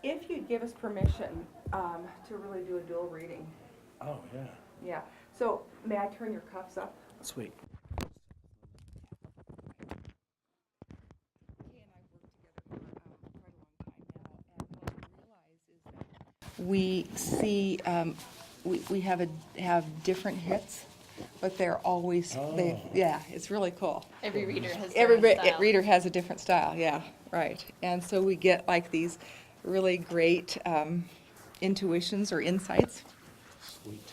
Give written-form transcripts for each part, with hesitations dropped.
if you'd give us permission to really do a dual reading. Oh, yeah. Yeah. So may I turn your cuffs up? Sweet. We see we have different hits, but they're always yeah, it's really cool. Every reader has Every their own style. reader has a different style, yeah, right. And so we get like these really great intuitions or insights. Sweet.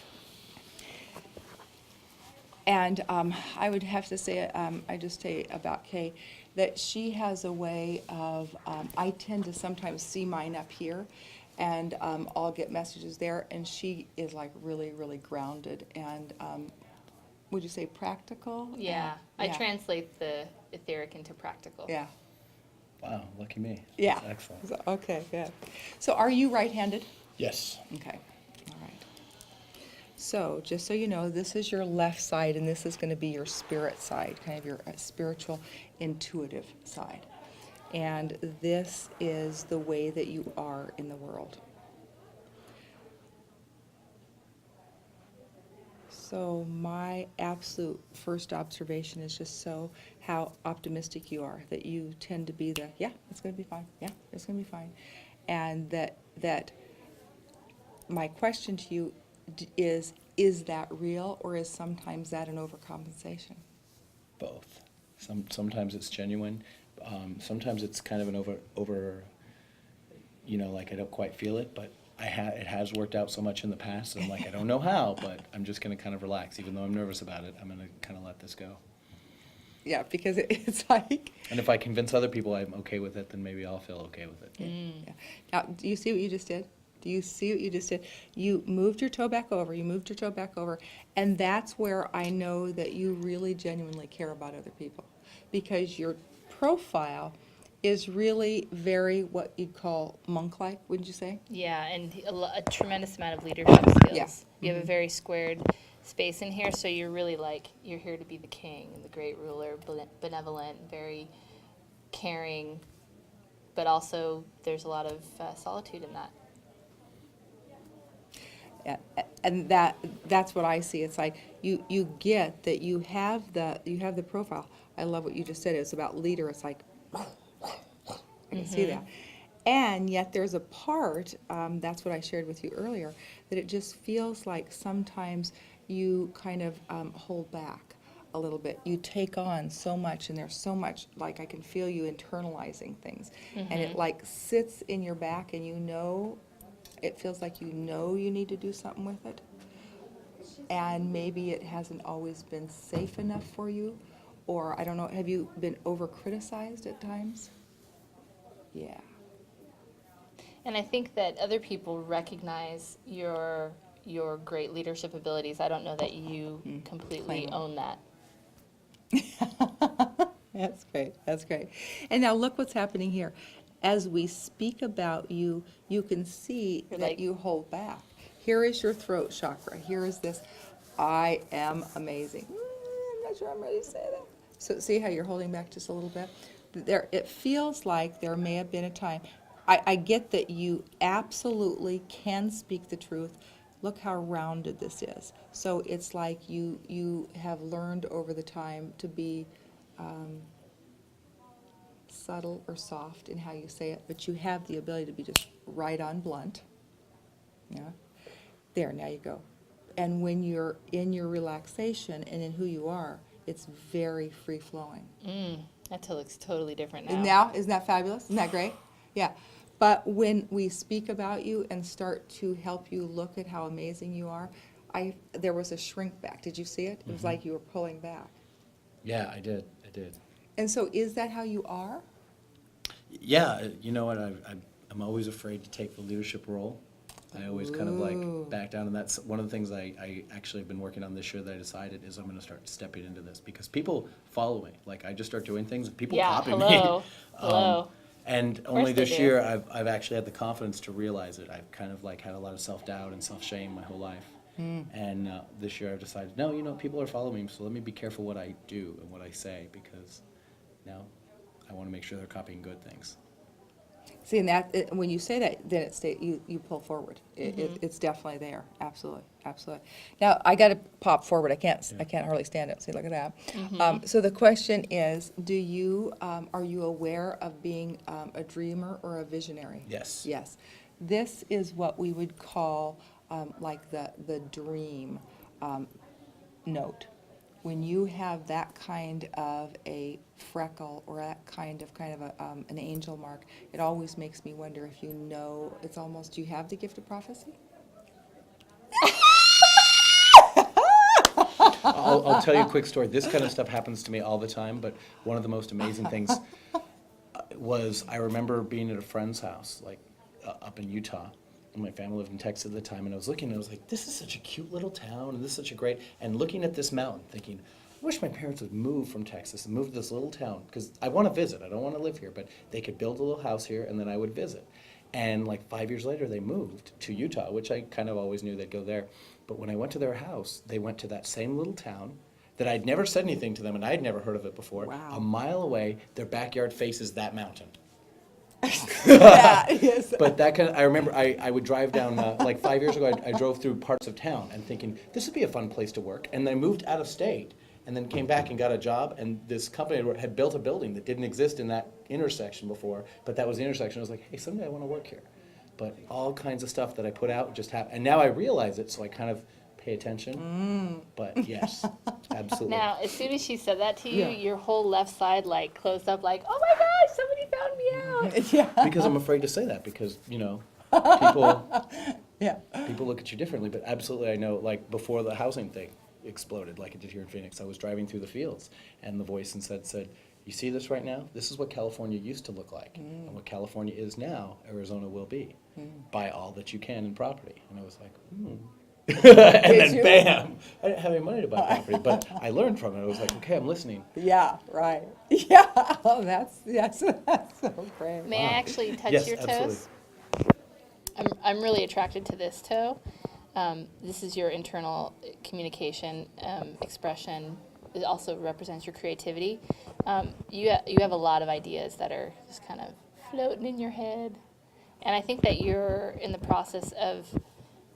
And I would have to say, I just say about Kay, that she has a way of, I tend to sometimes see mine up here, and I'll get messages there, and she is like really, really grounded and, would you say practical? Yeah, I Yeah. translate the etheric into practical. Yeah, Wow, lucky me. yeah. That's excellent. So, okay, good. So are you right-handed? Yes. Okay, all right. So, just so you know, this is your left side, and this is going to be your spirit side, kind of your spiritual, intuitive side. And this is the way that you are in the world. So, my absolute first observation is just how optimistic you are, that you tend to be yeah, it's going to be fine, yeah, it's going to be fine. And that my question to you is that real, or is sometimes that an overcompensation? Both. Sometimes it's genuine. Sometimes it's kind of an over, like I don't quite feel it, but it has worked out so much in the past. I'm like, I don't know how, but I'm just going to kind of relax. Even though I'm nervous about it, I'm going to kind of let this go. Yeah, because it's like... And if I convince other people I'm okay with it, then maybe I'll feel okay with it. Yeah. Now, do you see what you just did? Do you see what you just did? You moved your toe back over, and that's where I know that you really genuinely care about other people, because your profile is really very what you'd call monk-like, wouldn't you say? Yeah, and a tremendous amount of leadership skills. Yeah. You have a very squared space in here, so you're really like, you're here to be the king and the great ruler, benevolent, very caring, but also there's a lot of solitude in that. Yeah, and that's what I see. It's like you get that you have the profile. I love what you just said. It's about leader. It's like I can see that. And yet there's a part, that's what I shared with you earlier, that it just feels like sometimes you kind of hold back a little bit. You take on so much, and there's so much, like I can feel you internalizing things. And it like sits in your back, and it feels like you need to do something with it. And maybe it hasn't always been safe enough for you, or I don't know, have you been over-criticized at times? Yeah. And I think that other people recognize your great leadership abilities. I don't know that you completely Claim it. own that. That's great, that's great. And now look what's happening here. As we speak about you, you can see You're that like- you hold back. Here is your throat chakra. Here is this, I am amazing. I'm not sure I'm ready to say that. So see how you're holding back just a little bit? It feels like there may have been a time. I get that you absolutely can speak the truth. Look how rounded this is. So it's like you have learned over the time to be subtle or soft in how you say it, but you have the ability to be just right on blunt. Yeah. There, now you go. And when you're in your relaxation and in who you are, it's very free-flowing. That looks totally different now. And now, isn't that fabulous? Isn't that great? Yeah. But when we speak about you and start to help you look at how amazing you are, there was a shrink back. Did you see it? It was like you were pulling back. Yeah, I did. And so is that how you are? Yeah, you know what? I'm always afraid to take the leadership role. I always kind of Ooh. like back down, and that's one of the things I actually have been working on this year that I decided is I'm going to start stepping into this, because people follow me. Like, I just start doing things and people Yeah, copy hello, me. hello. And only they this do. year I've actually had the confidence to realize it. I've kind of like had a lot of self-doubt and self-shame my whole life. And this year I've decided, no, people are following me, so let me be careful what I do and what I say, because now I want to make sure they're copying good things. See, and when you say that, then you pull forward. It's definitely there, absolutely, absolutely. Now, I gotta pop forward, I can't hardly stand it, see, look at that. So the question is, are you aware of being a dreamer or a visionary? Yes. Yes. This is what we would call like the dream note. When you have that kind of a freckle or that kind of an angel mark, it always makes me wonder if you know, it's almost, do you have the gift of prophecy? I'll tell you a quick story. This kind of stuff happens to me all the time, but one of the most amazing things was I remember being at a friend's house, like up in Utah. And my family lived in Texas at the time, and I was looking, and I was like, this is such a cute little town, and this is such a great, and looking at this mountain, thinking, I wish my parents would move from Texas and move to this little town, because I want to visit. I don't want to live here, but they could build a little house here, and then I would visit. And like 5 years later, they moved to Utah, which I kind of always knew they'd go there. But when I went to their house, they went to that same little town that I'd never said anything to them, and I'd never heard of it before. Wow. A mile away, their backyard faces that mountain. Yeah, yes. But that kind of, I remember I would drive down, like 5 years ago, I drove through parts of town and thinking, this would be a fun place to work. And then I moved out of state and then came back and got a job. And this company had built a building that didn't exist in that intersection before, but that was the intersection. I was like, hey, someday I want to work here. But all kinds of stuff that I put out just happened. And now I realize it, so I kind of pay attention. But yes, absolutely. Now, as soon as she said that to you, Yeah. your whole left side like closed up like, oh my gosh, somebody found me out. Yeah, Because I'm afraid to say that because, people yeah. people look at you differently, but absolutely I know, like before the housing thing exploded like it did here in Phoenix, I was driving through the fields and the voice said, you see this right now? This is what California used to look like. And what California is now, Arizona will be. Buy all that you can in property. And I was like, and then you? bam! I didn't have any money to buy property, but I learned from it. I was like, okay, I'm listening. Yeah, right. Yeah, oh, that's so great. May I actually touch Yes, your toes? absolutely. I'm really attracted to this toe. This is your internal communication expression. It also represents your creativity. You have a lot of ideas that are just kind of floating in your head. And I think that you're in the process of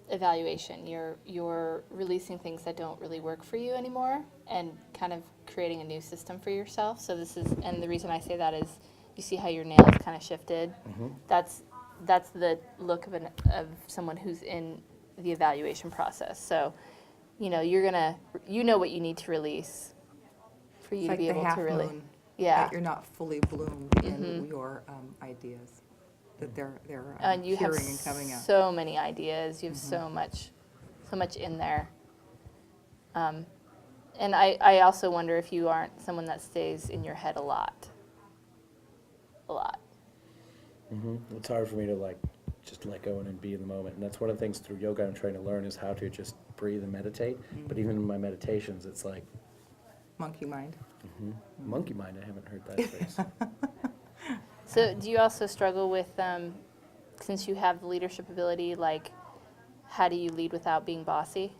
evaluation. You're releasing things that don't really work for you anymore and kind of creating a new system for yourself. So this is, and the reason I say that is you see how your nails kind of shifted? That's the look of someone who's in the evaluation process. So, you're gonna, what you need to release for you It's to like be the able half to really, moon, yeah. that you're not fully bloomed in your ideas, that they're And you have appearing and coming out. so many ideas. You have so much in there. And I also wonder if you aren't someone that stays in your head a lot. A lot. It's hard for me to just let go and be in the moment. And that's one of the things through yoga I'm trying to learn is how to just breathe and meditate. But even in my meditations, it's like, Monkey mind. monkey mind, I haven't heard that phrase. So do you also struggle with, since you have the leadership ability, how do you lead without being bossy?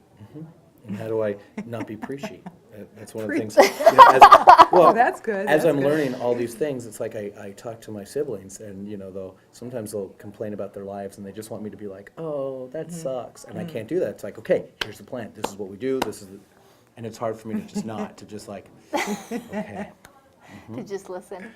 And how do I not be preachy? That's one of the things. Oh, that's good. As that's I'm good. learning all these things, it's like I talk to my siblings, and sometimes they'll complain about their lives, and they just want me to be like, "Oh, that sucks," and I can't do that. It's like, okay, here's the plan. This is what we do. And it's hard for me to just not to just okay. To just listen.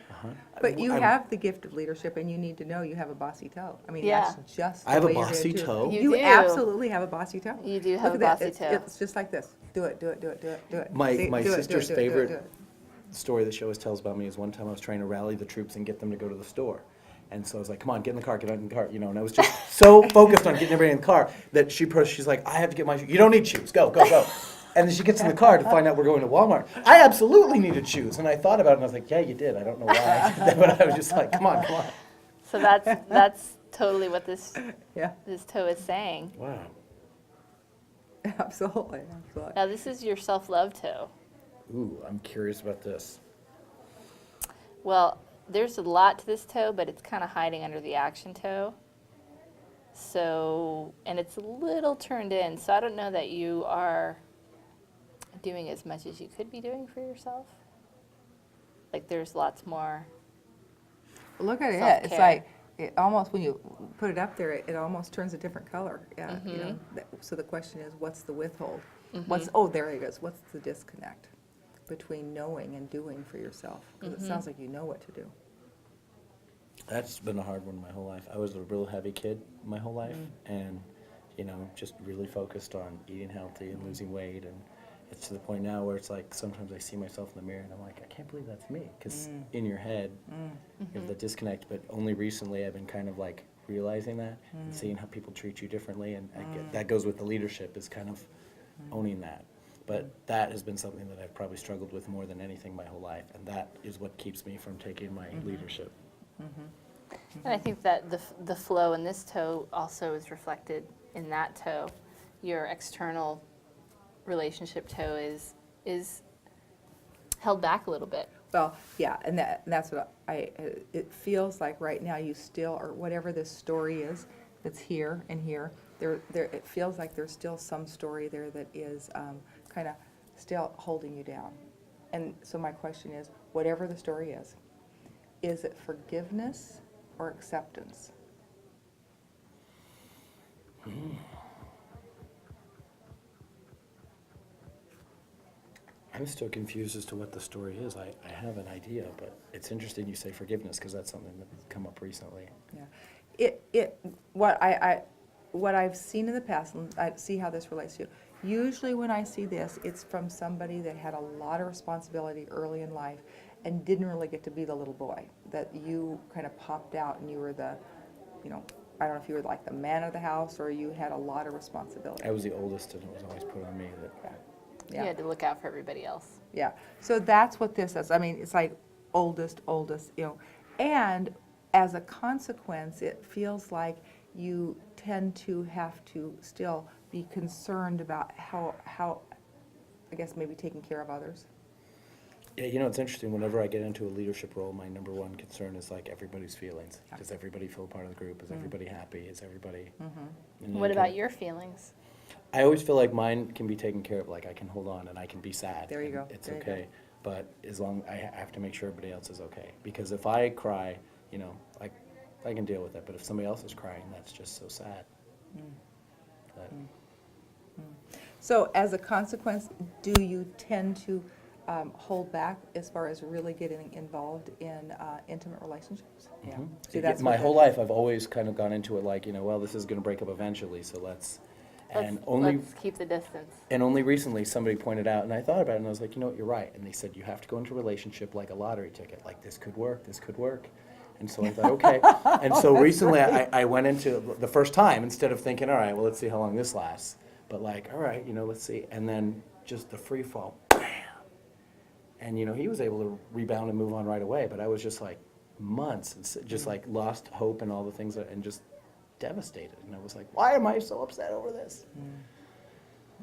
But you I'm- have the gift of leadership, and you need to know you have a bossy toe. I mean, Yeah. that's just I have the a way you're bossy gonna do it. toe? You You do. absolutely have a bossy toe. You do have Look a at bossy that. toe. It's just like this. Do it, do it, do it, do it, do it. My See? Do it, sister's do it, do it, do it, favorite do it. story that she always tells about me is one time I was trying to rally the troops and get them to go to the store. And so I was like, come on, get in the car, get in the car, and I was just so focused on getting everybody in the car that she's like, I have to get my shoes. You don't need shoes, go, go, go. And then she gets in the car to find out we're going to Walmart. I absolutely needed shoes. And I thought about it and I was like, yeah, you did. I don't know why. But I was just like, come on, come on. So that's totally what this Yeah, toe is saying. Wow. absolutely, absolutely. Now this is your self-love toe. Ooh, I'm curious about this. Well, there's a lot to this toe, but it's kind of hiding under the action toe. So, and it's a little turned in, so I don't know that you are doing as much as you could be doing for yourself. There's lots more. Look at it. It's Self-care. like it almost, when you put it up there, it almost turns a different color. Yeah, you know, so the question is, what's the withhold? Oh, there it goes. What's the disconnect between knowing and doing for yourself? Because it sounds like you know what to do. That's been a hard one my whole life. I was a real heavy kid my whole life, and you know, just really focused on eating healthy and losing weight, and it's to the point now where it's like sometimes I see myself in the mirror and I'm like, I can't believe that's me, because in your head you have the disconnect. But only recently I've been kind of like realizing that and seeing how people treat you differently, and that goes with the leadership, is kind of owning that. But that has been something that I've probably struggled with more than anything my whole life, and that is what keeps me from taking my leadership. And I think that the flow in this toe also is reflected in that toe. Your external relationship toe is held back a little bit. Well, yeah, and that's what it feels like right now. You still, or whatever this story is that's here and here, there, it feels like there's still some story there that is kind of still holding you down. And so my question is, whatever the story is it forgiveness or acceptance? I'm still confused as to what the story is. I have an idea, but it's interesting you say forgiveness, because that's something that's come up recently. Yeah, what I've seen in the past, and I see how this relates to you. Usually when I see this, it's from somebody that had a lot of responsibility early in life and didn't really get to be the little boy, that you kind of popped out and you were the, you know, I don't know if you were like the man of the house or you had a lot of responsibility. I was the oldest, and it was always put on me that Yeah. You had to look out for everybody else. Yeah, so that's what this is. I mean, it's like oldest, you know, and as a consequence, it feels like you tend to have to still be concerned about how I guess maybe taking care of others. Yeah, you know, it's interesting. Whenever I get into a leadership role, my number one concern is like everybody's feelings. Yeah. Does everybody feel part of the group? Is everybody happy? Is everybody? And What then about kind your feelings? I always feel like mine can be taken care of. Like I can hold on and I can be sad. There you and go. It's There you go. okay. But as long I have to make sure everybody else is okay. Because if I cry, you know, like I can deal with it. But if somebody else is crying, that's just so sad. But So as a consequence, do you tend to hold back as far as really getting involved in intimate relationships? Yeah. See, that's my what whole that- life, I've always kind of gone into it like, you know, well, this is going to break up eventually, so let's. And Let's keep the distance. And only recently somebody pointed out, and I thought about it, and I was like, you know what, you're right. And they said, you have to go into a relationship like a lottery ticket. Like, this could work, this could work. And so I thought, okay. And so recently I went into the first time, instead of thinking, all right, well, let's see how long this lasts. But like, all right, you know, let's see. And then just the free fall, bam. And, you know, he was able to rebound and move on right away. But I was just like months, and just like lost hope and all the things, and just devastated. And I was like, why am I so upset over this?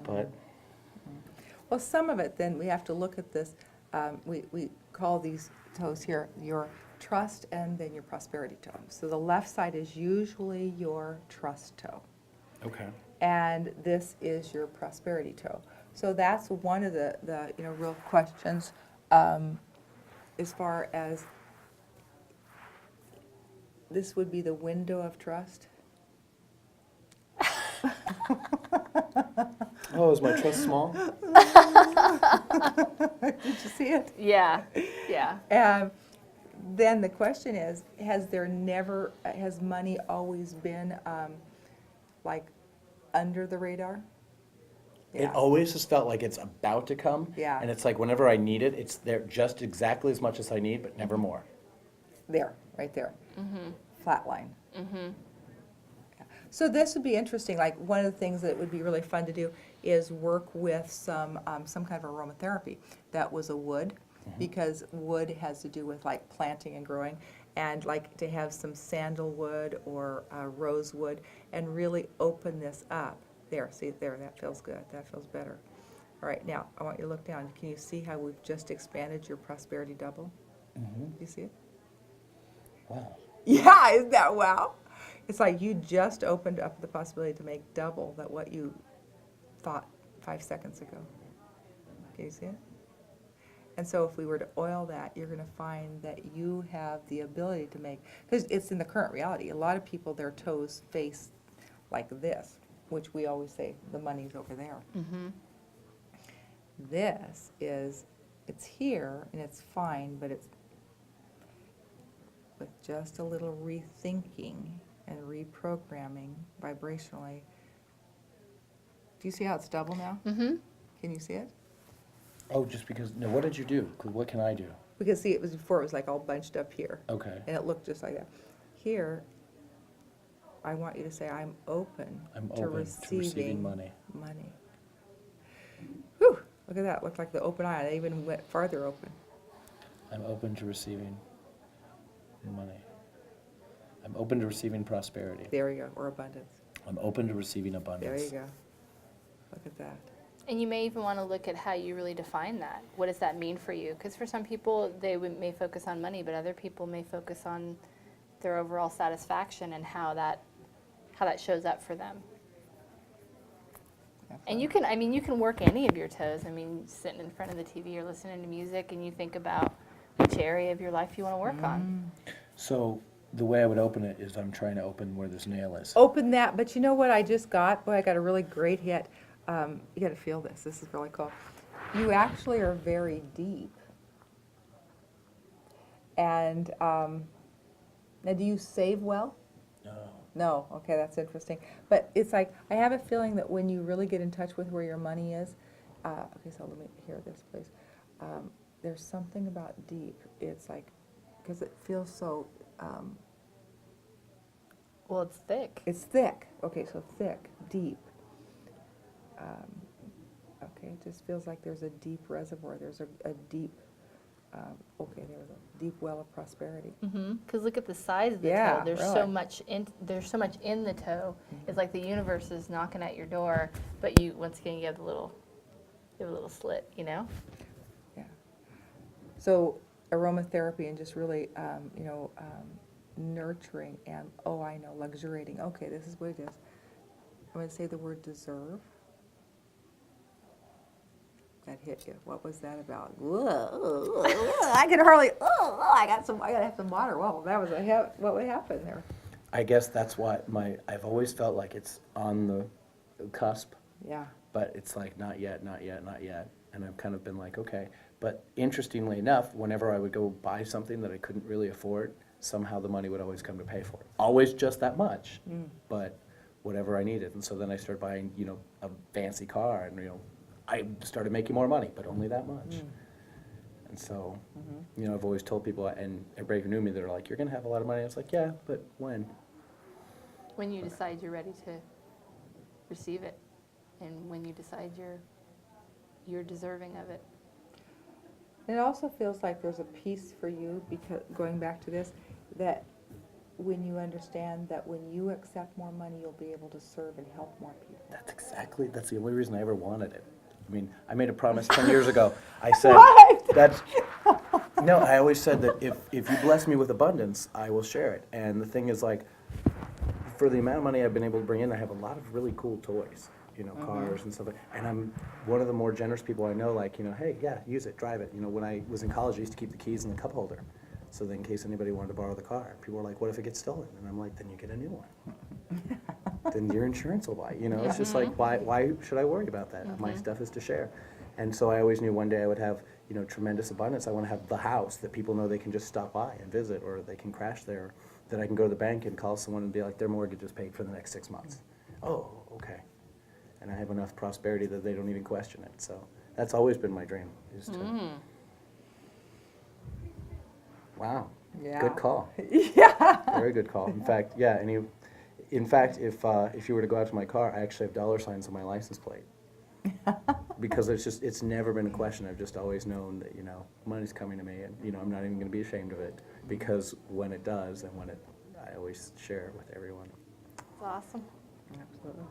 But Well, some of it, then, we have to look at this, we call these toes here your trust and then your prosperity toe. So the left side is usually your trust toe, okay. and this is your prosperity toe. So that's one of the you know, real questions as far as this would be the window of trust. Oh, is my trust small? Did you see it? Yeah, yeah. And then the question is, has money always been like under the radar? It always has felt like it's about to come. Yeah. And it's like whenever I need it, it's there just exactly as much as I need, but never more. There, right there. Flat line. Yeah. So this would be interesting. Like, one of the things that would be really fun to do is work with some kind of aromatherapy that was a wood, because wood has to do with like planting and growing, and like to have some sandalwood or rosewood and really open this up. There, see there, that feels good. That feels better. All right, now I want you to look down. Can you see how we've just expanded your prosperity double? Do you see it? Wow. Yeah, isn't that wow? It's like you just opened up the possibility to make double that what you thought 5 seconds ago. Can you see it? And so if we were to oil that, you're going to find that you have the ability to make, because it's in the current reality. A lot of people, their toes face like this, which we always say the money's over there. Mm-hmm. This is, it's here and it's fine, but it's with just a little rethinking and reprogramming vibrationally. Do you see how it's double now? Mm-hmm. Can you see it? Oh, just because, no, what did you do? 'Cause what can I do? Because see, it was before, it was like all bunched up here. Okay. And it looked just like that. Here, I want you to say, I'm open I'm to open to receiving receiving money. money. Whew, look at that, looked like the open eye, they even went farther open. I'm open to receiving money. I'm open to receiving prosperity. There you go, or abundance. I'm open to receiving There abundance. you go. Look at that. And you may even want to look at how you really define that. What does that mean for you? Because for some people, they may focus on money, but other people may focus on their overall satisfaction and how that shows up for them. And you can, you can work any of your toes. I mean, sitting in front of the TV or listening to music, and you think about which area of your life you want to work on. So the way I would open it is I'm trying to open where this nail is. Open that, but you know what I just got? Boy, I got a really great hit. You got to feel this. This is really cool. You actually are very deep. And now, do you save well? No. No. Okay, that's interesting. But it's like, I have a feeling that when you really get in touch with where your money is, okay, so let me hear this, please. There's something about deep. It's like, because it feels so, Well, it's thick. it's thick. Okay, so thick, deep. Okay, it just feels like there's a deep reservoir. There's a deep, okay, there we go, deep well of prosperity. Because look at the size of the Yeah, toe. There's really. so much in. There's so much in the toe. It's like the universe is knocking at your door, but you once again you have a little slit. You know. Yeah. So aromatherapy and just really, nurturing and, oh, I know, luxuriating. Okay, this is what it is. I'm going to say the word deserve. That hit you. What was that about? Whoa, I could hardly. I gotta have some water. Whoa, that was what would happen there? I guess that's why I've always felt like it's on the cusp, Yeah. but it's like not yet, not yet, not yet. And I've kind of been like, okay. But interestingly enough, whenever I would go buy something that I couldn't really afford, somehow the money would always come to pay for it. Always just that much, but whatever I needed. And so then I started buying, a fancy car, and I started making more money, but only that much. And so, I've always told people, and everybody who knew me, they're like, you're going to have a lot of money. I was like, yeah, but when? When you decide you're ready to receive it, and when you decide you're deserving of it. It also feels like there's a piece for you, because going back to this, that when you understand that when you accept more money, you'll be able to serve and help more people. That's the only reason I ever wanted it. I mean, I made a promise 10 years ago. I said, no, I always said that if you bless me with abundance, I will share it. And the thing is, like, for the amount of money I've been able to bring in, I have a lot of really cool toys, cars and stuff. And I'm one of the more generous people I know, like, hey, yeah, use it, drive it. When I was in college, I used to keep the keys in the cup holder. So then in case anybody wanted to borrow the car, people were like, what if it gets stolen? And I'm like, then you get a new one. Then your insurance will buy. It's just like, why should I worry about that? My stuff is to share. And so I always knew one day I would have, tremendous abundance. I want to have the house that people know they can just stop by and visit, or they can crash there, that I can go to the bank and call someone and be like, their mortgage is paid for the next 6 months. Oh, okay. And I have enough prosperity that they don't even question it. So that's always been my dream, is to... Wow. Yeah. Good call. Yeah. Very good call. In fact, yeah. In fact, if you were to go out to my car, I actually have dollar signs on my license plate. Because it's never been a question. I've just always known that money's coming to me, and I'm not even going to be ashamed of it, because when it does, and I always share it with everyone. That's awesome. Absolutely.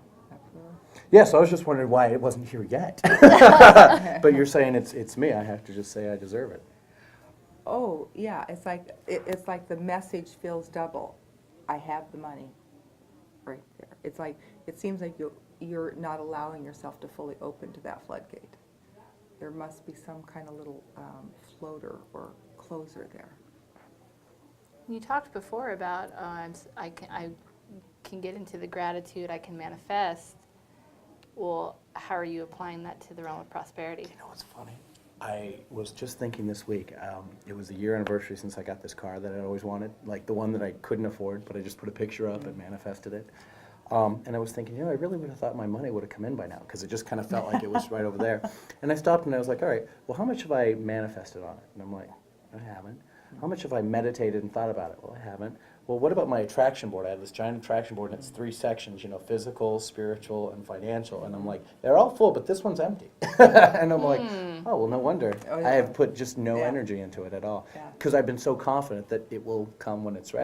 Yeah. So I was just wondering why it wasn't here yet. But you're saying it's me. I have to just say I deserve it. Oh, yeah, it's like the message feels double. I have the money right there. It's like, it seems like you're not allowing yourself to fully open to that floodgate. there must be some kind of little floater or closer there. You talked before about I can get into the gratitude, I can manifest. Well, how are you applying that to the realm of prosperity? You know what's funny? I was just thinking this week, it was the year anniversary since I got this car that I always wanted, like the one that I couldn't afford, but I just put a picture up and manifested it. And I was thinking, you know, I really would have thought my money would have come in by now, because it just kind of felt like it was right over there. And I stopped and I was like, all right, well, how much have I manifested on it? And I'm like, I haven't. How much have I meditated and thought about it? Well, I haven't. Well, what about my attraction board? I have this giant attraction board, and it's 3 sections, you know, physical, spiritual, and financial. And I'm like, they're all full, but this one's empty. And I'm like, oh, well, no wonder. Oh, yeah. I have put just no Yeah. energy into it at all. Yeah. Because I've been so confident that it will come when it's ready.